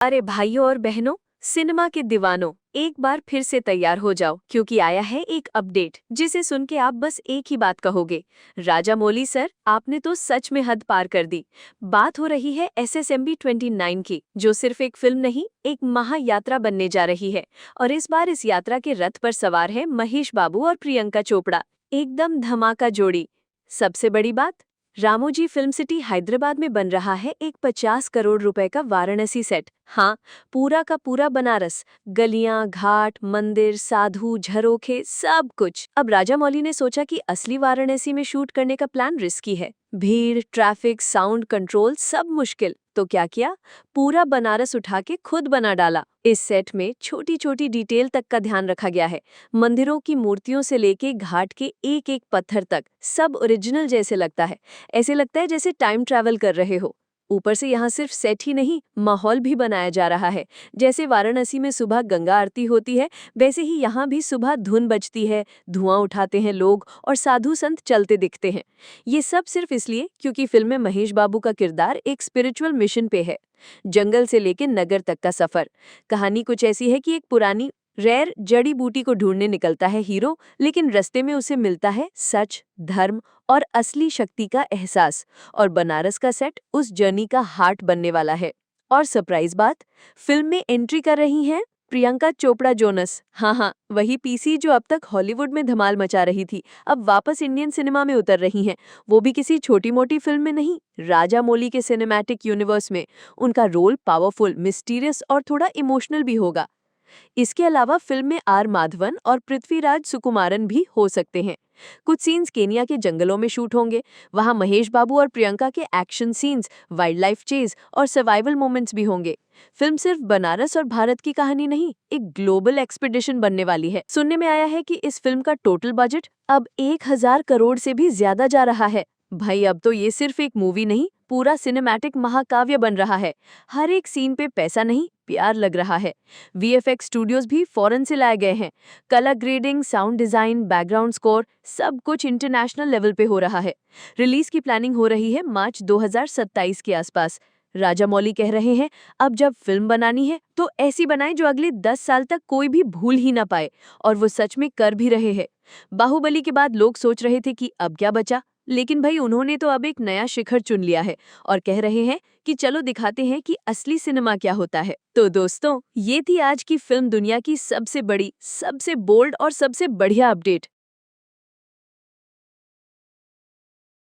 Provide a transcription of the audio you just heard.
अरे भाइयों और बहनों, सिनेमा के दीवानों, एक बार फिर से तैयार हो जाओ क्योंकि आया है एक अपडेट जिसे सुन के आप बस एक ही बात कहोगे। राजामौली सर, आपने तो सच में हद पार कर दी। बात हो रही है SSMB 29 की, जो सिर्फ एक फिल्म नहीं, एक महायात्रा बनने जा रही है। और इस बार इस यात्रा के रथ पर सवार है महेश बाबू और प्रियंका चोपड़ा। एकदम धमाका जोड़ी। सबसे बड़ी बात, रामोजी फिल्म सिटी हैदराबाद में बन रहा है एक 50 करोड़ रुपए का वाराणसी सेट। हाँ, पूरा का पूरा बनारस, गलियां, घाट, मंदिर, साधु, झरोखे, सब कुछ। अब राजामौली ने सोचा कि असली वाराणसी में शूट करने का प्लान रिस्की है। भीड़, ट्रैफिक, साउंड कंट्रोल सब मुश्किल। तो क्या किया, पूरा बनारस उठा के खुद बना डाला। इस सेट में छोटी छोटी डिटेल तक का ध्यान रखा गया है। मंदिरों की मूर्तियों से लेके घाट के एक एक पत्थर तक सब ओरिजिनल जैसे लगता है। ऐसे लगता है जैसे टाइम ट्रैवल कर रहे हो। ऊपर से यहाँ सिर्फ सेट ही नहीं, माहौल भी बनाया जा रहा है। जैसे वाराणसी में सुबह गंगा आरती होती है, वैसे ही यहाँ भी सुबह धुन बजती है, धुआं उठाते हैं लोग और साधु संत चलते दिखते हैं। ये सब सिर्फ इसलिए क्योंकि फिल्म में महेश बाबू का किरदार एक स्पिरिचुअल मिशन पे है। जंगल से लेकर नगर तक का सफर। कहानी कुछ ऐसी है कि एक पुरानी रेयर जड़ी बूटी को ढूंढने निकलता है हीरो, लेकिन रास्ते में उसे मिलता है सच, धर्म और असली शक्ति का एहसास। और बनारस का सेट उस जर्नी का हार्ट बनने वाला है। और सरप्राइज बात, फिल्म में एंट्री कर रही हैं प्रियंका चोपड़ा जोनस। हाँ, वही पीसी जो अब तक हॉलीवुड में धमाल मचा रही थी, अब वापस इंडियन सिनेमा में उतर रही हैं। वो भी किसी छोटी मोटी फिल्म में नहीं, राजामौली के सिनेमैटिक यूनिवर्स में। उनका रोल पावरफुल, मिस्टीरियस और थोड़ा इमोशनल भी होगा। इसके अलावा फिल्म में आर माधवन और पृथ्वीराज सुकुमारन भी हो सकते हैं। कुछ सीन्स केनिया के जंगलों में शूट होंगे। वहां महेश बाबू और प्रियंका के action scenes, wild life chase और सर्वाइवल मोमेंट्स भी होंगे। फिल्म सिर्फ बनारस और भारत की कहानी नहीं, एक ग्लोबल एक्सपीडिशन बनने वाली है। सुनने में आया है कि इस फिल्म का टोटल बजट अब 1000 करोड़ से भी ज्यादा जा रहा है। भाई, अब तो ये सिर्फ एक मूवी नहीं, पूरा सिनेमैटिक महाकाव्य बन रहा है। हर एक सीन पे पैसा नहीं, प्यार लग रहा है। VFX स्टूडियोज भी फॉरेन से लाए गए हैं। Colour grading, sound design, background score, सब कुछ इंटरनेशनल लेवल पे हो रहा है। रिलीज की प्लानिंग हो रही है मार्च 2027 के आसपास। राजामौली कह रहे हैं, अब जब फिल्म बनानी है तो ऐसी बनाए जो अगले 10 साल तक कोई भी भूल ही ना पाए। और वो सच में कर भी रहे हैं। बाहुबली के बाद लोग सोच रहे थे कि अब क्या बचा, लेकिन भाई उन्होंने तो अब एक नया शिखर चुन लिया है और कह रहे हैं कि चलो दिखाते हैं कि असली सिनेमा क्या होता है। तो दोस्तों, ये थी आज की फिल्म दुनिया की सबसे बड़ी, सबसे बोल्ड और सबसे बढ़िया अपडेट।